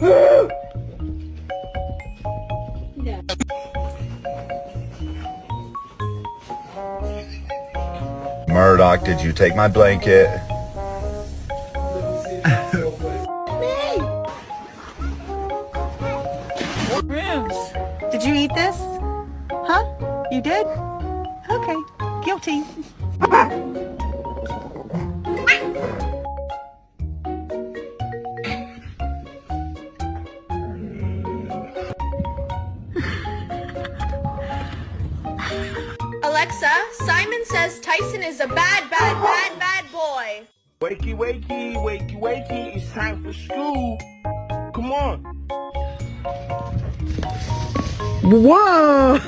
Yeah. Murdoch, did you take my blanket? Rooms. Did you eat this? Huh? You did? Okay. Guilty. Alexa, Simon says Tyson is a bad boy. Wakey, wakey, wakey, wakey, it's time for school. Come on. Whoa!